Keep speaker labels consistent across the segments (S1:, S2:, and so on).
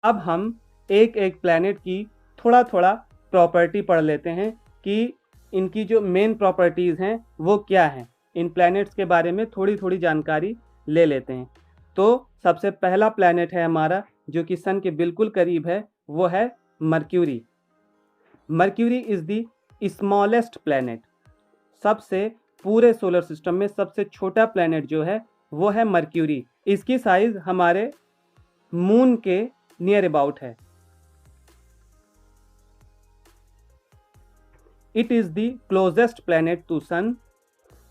S1: अब हम एक एक प्लैनेट की थोड़ा थोड़ा प्रॉपर्टी पढ़ लेते हैं कि इनकी जो मेन प्रॉपर्टीज़ हैं वो क्या हैं। इन प्लैनेट्स के बारे में थोड़ी थोड़ी जानकारी ले लेते हैं। तो सबसे पहला प्लैनेट है हमारा जो कि सन के बिल्कुल करीब है, वो है mercury. Mercury is the smallest planet. सबसे पूरे सोलर सिस्टम में सबसे छोटा प्लैनेट जो है वो है मर्क्यूरी। इसकी साइज हमारे मून के नियर अबाउट है। It is the closest planet to sun.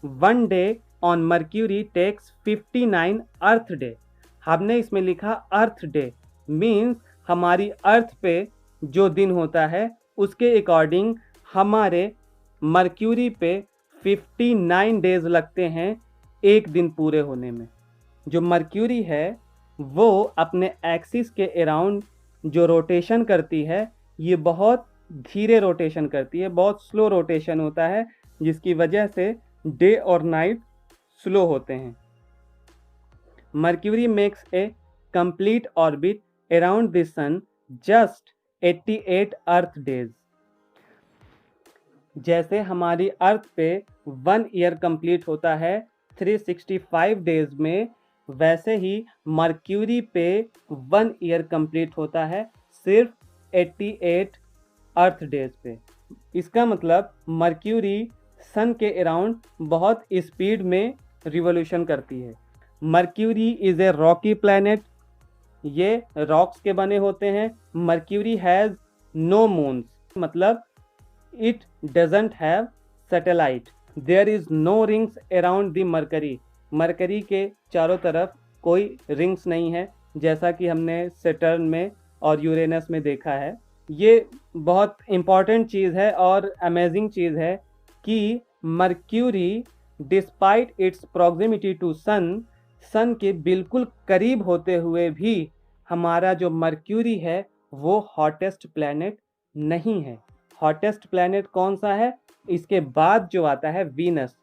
S1: One day on Mercury takes 59 earth day. हमने इसमें लिखा अर्थ डे, मीन्स हमारी अर्थ पे जो दिन होता है उसके अकॉर्डिंग हमारे मर्क्यूरी पे 59 डेज लगते हैं एक दिन पूरे होने में। जो मर्क्यूरी है वो अपने एक्सिस के अराउंड जो रोटेशन करती है, ये बहुत धीरे रोटेशन करती है, बहुत स्लो रोटेशन होता है, जिसकी वजह से डे और नाइट स्लो होते हैं। Mercury makes a complete orbit around the sun just 88 earth days. जैसे हमारी अर्थ पे 1 ईयर कंप्लीट होता है 365 डेज में, वैसे ही मर्क्यूरी पे 1 ईयर कंप्लीट होता है सिर्फ 88 अर्थ डेज पे। इसका मतलब मर्क्यूरी सन के अराउंड बहुत स्पीड में रिवोल्यूशन करती है। Mercury is a rocky planet. ये रॉक्स के बने होते हैं। मर्क्यूरी हैज़ नो मून्स, मतलब it doesn't have satellite. There is no rings around the Mercury. Mercury के चारों तरफ कोई रिंग्स नहीं है, जैसा कि हमने सैटर्न में और यूरेनस में देखा है। ये बहुत इम्पॉर्टेंट चीज़ है और अमेजिंग चीज़ है कि Mercury despite its proximity to sun, sun के बिल्कुल करीब होते हुए भी हमारा जो मर्क्यूरी है वो हॉटेस्ट प्लैनेट नहीं है। हॉटेस्ट प्लैनेट कौन सा है? इसके बाद जो आता है वीनस।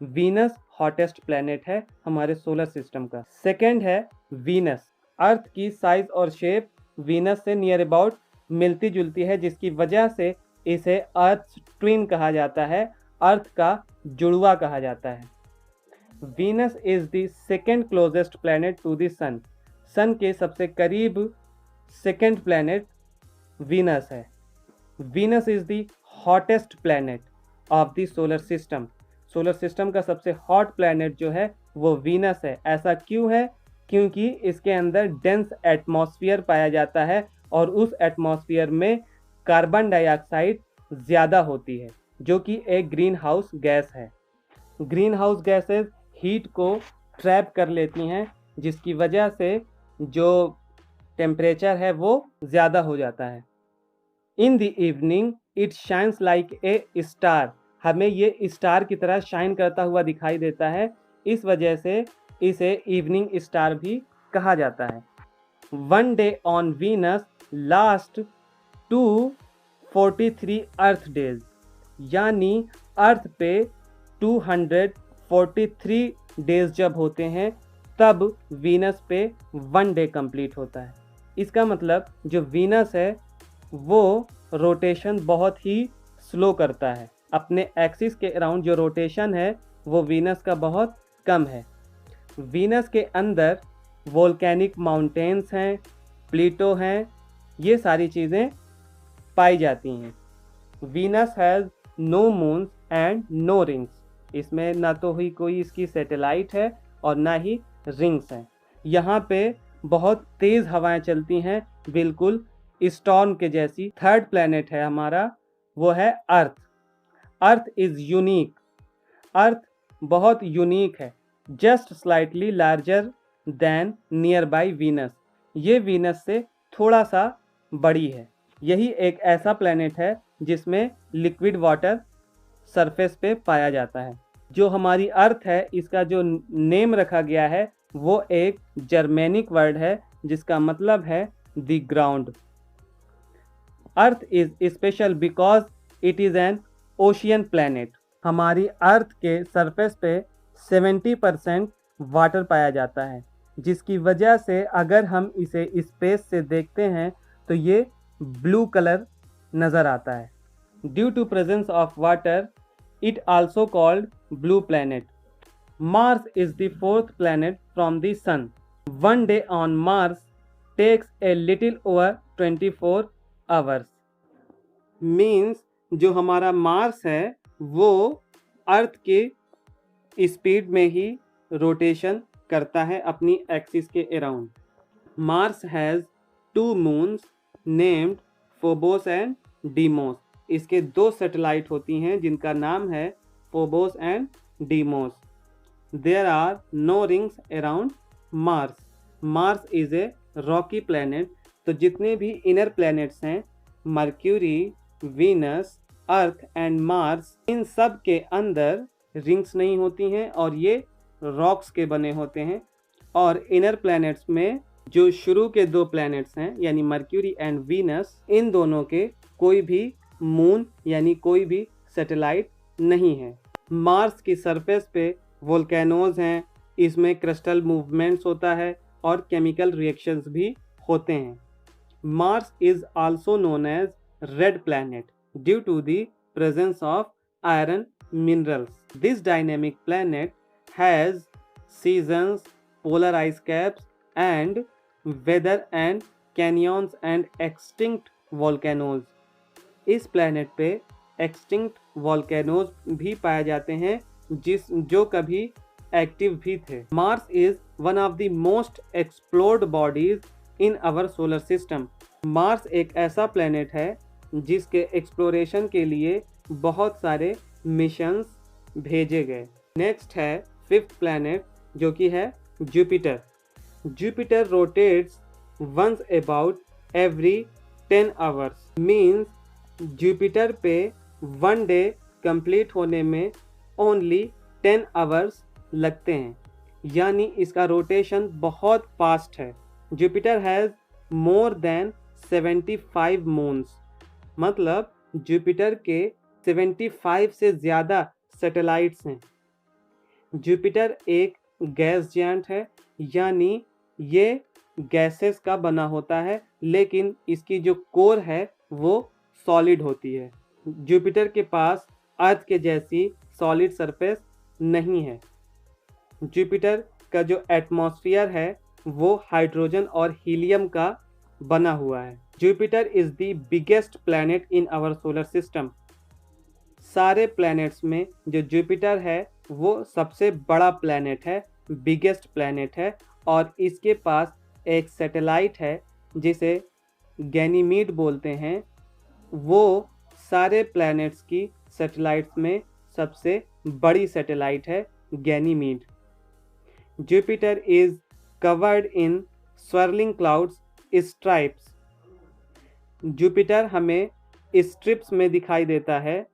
S1: वीनस हॉटेस्ट प्लैनेट है हमारे सोलर सिस्टम का। सेकंड है वीनस। अर्थ की साइज और शेप वीनस से नियर अबाउट मिलती जुलती है, जिसकी वजह से इसे अर्थ ट्विन कहा जाता है, अर्थ का जुड़वा कहा जाता है। Venus is the second closest planet to the sun. Sun के सबसे करीब सेकेंड प्लैनेट वीनस है। Venus is the hottest planet of the solar system. Solar system का सबसे हॉट प्लैनेट जो है वो वीनस है। ऐसा क्यों है? क्योंकि इसके अंदर डेंस एटमॉस्फेयर पाया जाता है और उस एटमॉस्फेयर में कार्बन डाइऑक्साइड ज़्यादा होती है, जो कि एक ग्रीन हाउस गैस है। ग्रीन हाउस गैसेस हीट को ट्रैप कर लेती हैं, जिसकी वजह से जो टेम्परेचर है वो ज़्यादा हो जाता है। In the evening it shines like a star. हमें ये स्टार की तरह शाइन करता हुआ दिखाई देता है, इस वजह से इसे इवनिंग स्टार भी कहा जाता है। One day on Venus last 243 earth days, यानी अर्थ पे 243 डेज जब होते हैं तब वीनस पे 1 डे कंप्लीट होता है। इसका मतलब जो वीनस है वो रोटेशन बहुत ही स्लो करता है। अपने एक्सिस के अराउंड जो रोटेशन है वो वीनस का बहुत कम है। वीनस के अंदर वोल्केनिक माउंटेन्स हैं, प्लेटो हैं, ये सारी चीज़ें पाई जाती हैं। Venus has no moons and no rings. इसमें ना तो ही कोई इसकी सैटेलाइट है और ना ही रिंग्स हैं। यहाँ पे बहुत तेज़ हवाएं चलती हैं, बिल्कुल स्टॉर्म के जैसी। थर्ड प्लैनेट है हमारा, वो है अर्थ। Earth is unique. अर्थ बहुत यूनिक है, just slightly larger than near by Venus. ये वीनस से थोड़ा सा बड़ी है। यही एक ऐसा प्लैनेट है जिसमें लिक्विड वाटर सरफेस पे पाया जाता है। जो हमारी अर्थ है, इसका जो नेम रखा गया है वो एक जर्मेनिक वर्ड है जिसका मतलब है the ground. Earth is special because it is an ocean planet. हमारी अर्थ के सरफेस पे 70% वाटर पाया जाता है। जिसकी वजह से अगर हम इसे स्पेस से देखते हैं तो ये ब्लू कलर नज़र आता है। Due to presence of water it also called blue planet. Mars is the fourth planet from the Sun. One day on Mars takes a little over 24 hours. Means जो हमारा मार्स है वो अर्थ के speed में ही rotation करता है अपनी axis के around. Mars has 2 moons named Phobos and Deimos. इसके 2 सैटेलाइट होती हैं जिनका नाम है Phobos and Deimos. There are no rings around Mars. Mars is a rocky planet. तो जितने भी इनर प्लैनेट्स हैं Mercury, Venus, Earth and Mars, इन सब के अंदर रिंग्स नहीं होती हैं और ये रॉक्स के बने होते हैं। और इनर प्लैनेट्स में जो शुरू के 2 प्लैनेट्स हैं यानी मर्क्यूरी एंड वीनस, इन दोनों के कोई भी मून यानी कोई भी सैटेलाइट नहीं है। मार्स की सरफेस पे वोल्केनोज हैं, इसमें क्रिस्टल मूवमेंट्स होता है और केमिकल रिएक्शंस भी होते हैं। Mars is also known as red planet due to the presence of iron minerals. This dynamic planet has seasons, polar ice caps and weather and canyons and extinct volcanoes. इस planet पे extinct volcanoes भी पाए जाते हैं जो कभी active भी थे। Mars is one of the most explored bodies in our solar system. Mars एक ऐसा प्लेनेट है जिसके एक्सप्लोरेशन के लिए बहुत सारे मिशंस भेजे गए। नेक्स्ट है 5th प्लेनेट जो कि है Jupiter. Jupiter rotates once about every 10 hours. Means Jupiter पे 1 डे कंप्लीट होने में ओनली 10 आवर्स लगते हैं, यानी इसका रोटेशन बहुत फास्ट है। Jupiter has more than 75 moons. मतलब जुपिटर के 75 से ज़्यादा सैटेलाइट्स हैं। जुपिटर एक गैस जायंट है, यानी ये गैसेस का बना होता है, लेकिन इसकी जो कोर है वो सॉलिड होती है। जुपिटर के पास अर्थ के जैसी सॉलिड सरफेस नहीं है। जुपिटर का जो एटमॉस्फेयर है वो हाइड्रोजन और हीलियम का बना हुआ है। Jupiter is the biggest planet in our solar system. सारे प्लैनेट्स में जो जुपिटर है वो सबसे बड़ा प्लैनेट है, बिगेस्ट प्लैनेट है, और इसके पास एक सैटेलाइट है जिसे गैनीमीड बोलते हैं। वो सारे प्लैनेट्स की सैटेलाइट्स में सबसे बड़ी सैटेलाइट है, Ganymede. Jupiter is covered in swirling clouds stripes. Jupiter हमें स्ट्रिप्स में दिखाई देता है,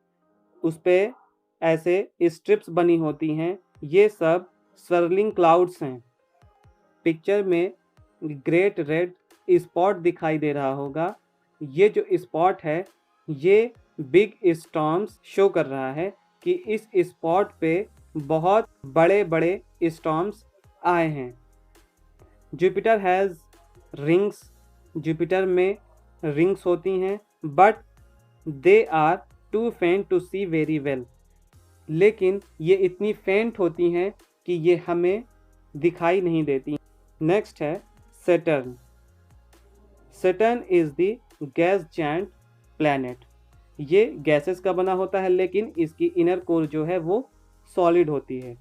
S1: उस पर ऐसे स्ट्रिप्स बनी होती हैं। ये सब swirling क्लाउड्स हैं। पिक्चर में ग्रेट रेड स्पॉट दिखाई दे रहा होगा। ये जो स्पॉट है ये बिग स्टॉर्म्स शो कर रहा है कि इस स्पॉट पे बहुत बड़े बड़े स्टॉर्म्स आए हैं। Jupiter has rings. जुपिटर में रिंग्स होती हैं, बट दे आर टू फेंट टू सी वेरी वेल। लेकिन ये इतनी फेंट होती हैं कि ये हमें दिखाई नहीं देती। नेक्स्ट है Saturn. Saturn is the gas giant planet. ये गैसेस का बना होता है, लेकिन इसकी इनर कोर जो है वो सॉलिड होती है।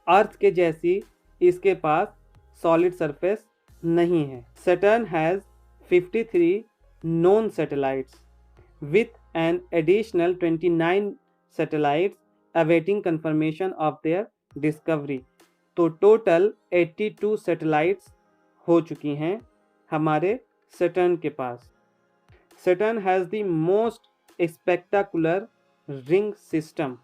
S1: अर्थ के जैसी इसके पास सॉलिड सरफेस नहीं है। Saturn has 53 known satellites with an additional 29 satellites awaiting confirmation of their discovery। तो टोटल 82 सैटेलाइट्स हो चुकी हैं हमारे सैटर्न के पास। Saturn has the most spectacular ring system.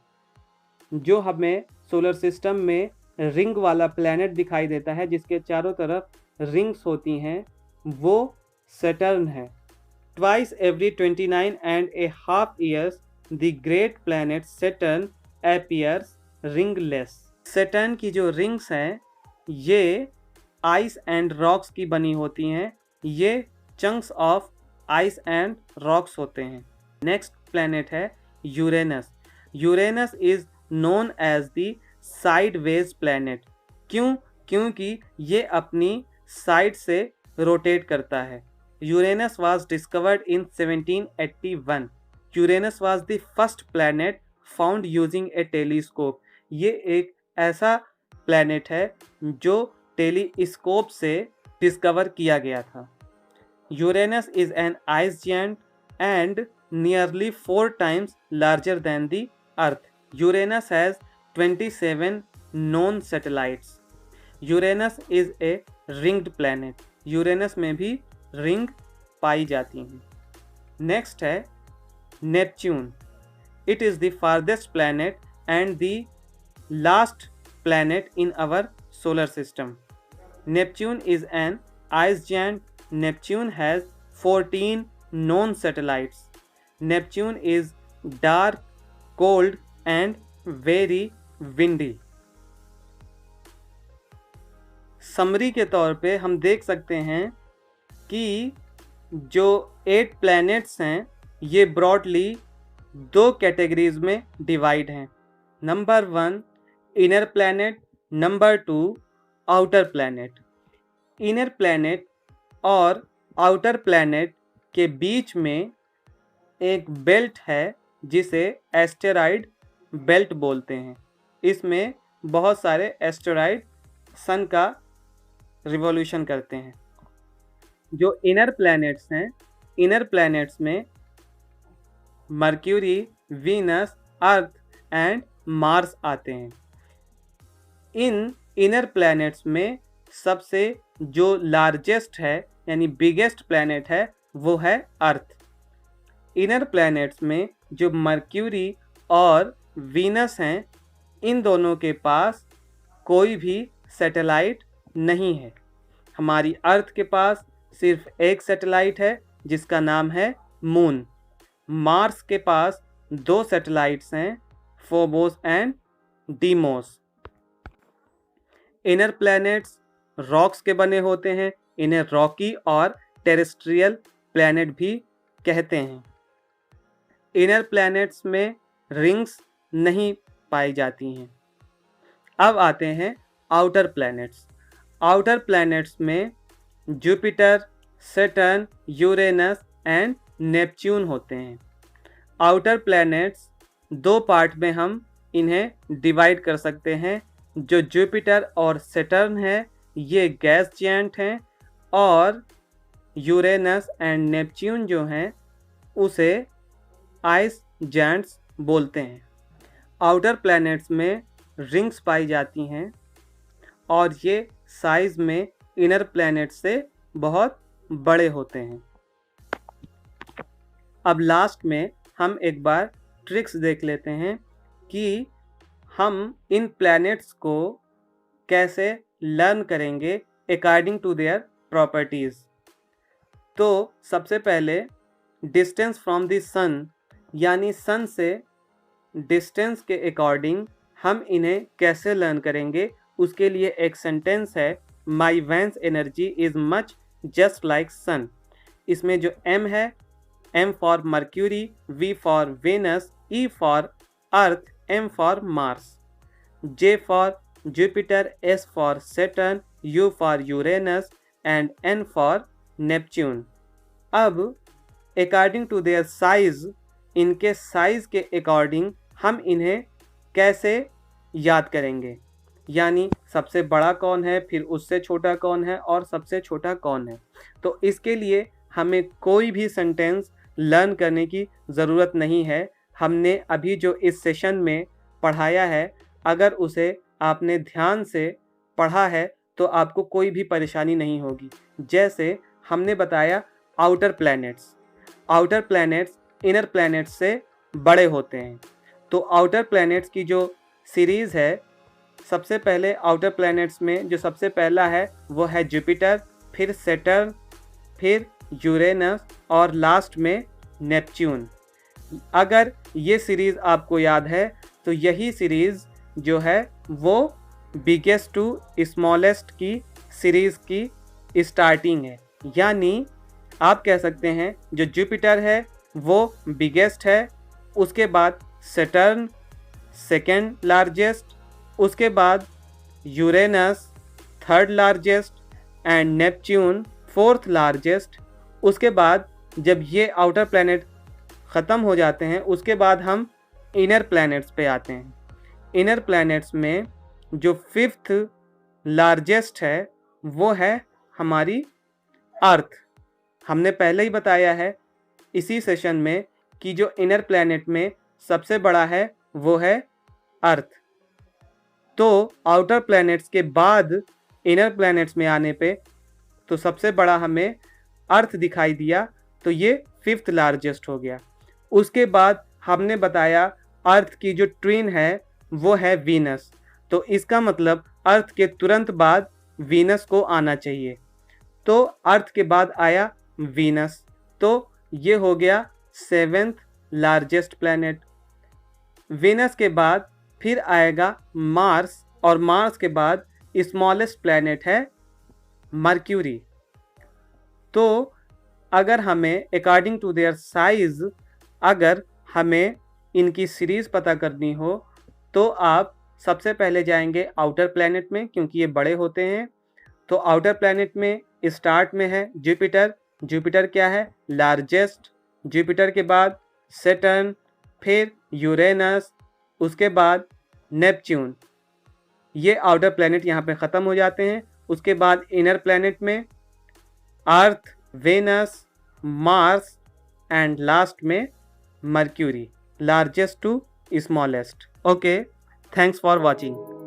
S1: जो हमें सोलर सिस्टम में रिंग वाला प्लैनेट दिखाई देता है जिसके चारों तरफ रिंग्स होती हैं, वो सैटर्न है। Twice every 29.5 years the great planet Saturn appears ringless। Saturn की जो रिंग्स हैं ये आइस एंड रॉक्स की बनी होती हैं। ये chunks of ice and rocks होते हैं। नेक्स्ट प्लैनेट है Uranus. Uranus is known as the sideways planet. क्यों? क्योंकि ये अपनी साइड से रोटेट करता है। Uranus was discovered in 1781। Uranus was the first planet found using a telescope. ये एक ऐसा प्लैनेट है जो टेलीस्कोप से डिस्कवर किया गया था। Uranus is an ice giant and nearly 4 times larger than the Earth. Uranus has 27 known satellites. Uranus is a ringed planet. Uranus में भी रिंग पाई जाती हैं। नेक्स्ट है Neptune. It is the farthest planet and the last planet in our solar system. Neptune is an ice giant. Neptune has 14 known satellites. Neptune is dark, cold and very windy. Summary के तौर पे हम देख सकते हैं कि जो 8 planets हैं ये ब्रॉडली 2 कैटेगरीज में डिवाइड हैं। Number 1 inner planet, number 2 outer planet. Inner planet और आउटर प्लैनेट के बीच में एक बेल्ट है जिसे एस्टेरॉइड बेल्ट बोलते हैं। इसमें बहुत सारे एस्टेरॉइड सन का रिवॉल्यूशन करते हैं। जो इनर प्लैनेट्स हैं, इनर प्लैनेट्स में mercury, Venus, Earth and Mars आते हैं। इन इनर प्लैनेट्स में सबसे जो लार्जेस्ट है यानी बिगेस्ट प्लैनेट है वो है अर्थ। इनर प्लैनेट्स में जो मर्क्यूरी और वीनस हैं, इन दोनों के पास कोई भी सैटेलाइट नहीं है। हमारी अर्थ के पास सिर्फ एक सैटेलाइट है जिसका नाम है मून। मार्स के पास 2 सैटेलाइट्स हैं, Phobos and Deimos. Inner planets rocks के बने होते हैं। इन्हें रॉकी और टेरेस्ट्रियल प्लैनेट भी कहते हैं। इनर प्लैनेट्स में रिंग्स नहीं पाई जाती हैं। अब आते हैं आउटर प्लैनेट्स। आउटर प्लैनेट्स में Jupiter, Saturn, Uranus and Neptune होते हैं। आउटर प्लैनेट्स 2 पार्ट में हम इन्हें डिवाइड कर सकते हैं। जो जुपिटर और सैटर्न है ये गैस जायंट हैं और यूरेनस एंड नेपच्यून जो हैं उसे आइस जायंट्स बोलते हैं। आउटर प्लैनेट्स में रिंग्स पाई जाती हैं और ये साइज में इनर प्लैनेट से बहुत बड़े होते हैं। अब लास्ट में हम एक बार ट्रिक्स देख लेते हैं कि हम इन प्लैनेट्स को कैसे लर्न करेंगे अकॉर्डिंग टू देयर प्रॉपर्टीज़। तो सबसे पहले डिस्टेंस फ्रॉम द सन यानी सन से डिस्टेंस के अकॉर्डिंग हम इन्हें कैसे लर्न करेंगे, उसके लिए एक सेंटेंस है, my vans energy is much just like sun. इसमें जो एम है, M for Mercury, V for Venus, E for Earth, M for Mars, J for Jupiter, S for Saturn, U for Uranus and N for Neptune. अब according to their size, इनके size के according हम इन्हें कैसे याद करेंगे, यानी सबसे बड़ा कौन है, फिर उससे छोटा कौन है और सबसे छोटा कौन है। तो इसके लिए हमें कोई भी सेंटेंस लर्न करने की ज़रूरत नहीं है। हमने अभी जो इस सेशन में पढ़ाया है, अगर उसे आपने ध्यान से पढ़ा है तो आपको कोई भी परेशानी नहीं होगी। जैसे हमने बताया outer planets, outer planets inner planets से बड़े होते हैं। तो आउटर प्लैनेट्स की जो सीरीज़ है, सबसे पहले आउटर प्लैनेट्स में जो सबसे पहला है वो है जुपिटर, फिर सैटर्न, फिर यूरेनस और लास्ट में नेपच्यून। अगर ये सीरीज़ आपको याद है तो यही सीरीज़ जो है वो बिगेस्ट टू स्मॉलेस्ट की सीरीज की स्टार्टिंग है। यानी आप कह सकते हैं जो जुपिटर है वो बिगेस्ट है, उसके बाद सैटर्न सेकेंड लार्जेस्ट, उसके बाद Uranus third largest and Neptune fourth largest. उसके बाद जब ये आउटर प्लैनेट ख़त्म हो जाते हैं उसके बाद हम इनर प्लैनेट्स पे आते हैं। इनर प्लैनेट्स में जो फिफ्थ लार्जेस्ट है वो है हमारी अर्थ। हमने पहले ही बताया है इसी सेशन में कि जो इनर प्लैनेट में सबसे बड़ा है वो है अर्थ। तो आउटर प्लैनेट्स के बाद इनर प्लैनेट्स में आने पे तो सबसे बड़ा हमें अर्थ दिखाई दिया, तो ये फिफ्थ लार्जेस्ट हो गया। उसके बाद हमने बताया अर्थ की जो ट्विन है वो है वीनस, तो इसका मतलब अर्थ के तुरंत बाद वीनस को आना चाहिए। तो अर्थ के बाद आया वीनस, तो ये हो गया सेवेंथ लार्जेस्ट प्लैनेट। वीनस के बाद फिर आएगा मार्स, और मार्स के बाद स्मॉलेस्ट प्लैनेट है मर्क्यूरी। तो अगर हमें अकॉर्डिंग टू देयर साइज अगर हमें इनकी सीरीज पता करनी हो तो आप सबसे पहले जाएंगे आउटर प्लैनेट में, क्योंकि ये बड़े होते हैं। तो आउटर प्लैनेट में स्टार्ट में है जुपिटर। जुपिटर क्या है? लार्जेस्ट। जुपिटर के बाद सैटर्न, फिर यूरेनस, उसके बाद नेपच्यून। ये आउटर प्लैनेट यहाँ पे ख़त्म हो जाते हैं। उसके बाद इनर प्लैनेट में earth, Venus, Mars and last में Mercury, largest to smallest. Okay, thanks for watching.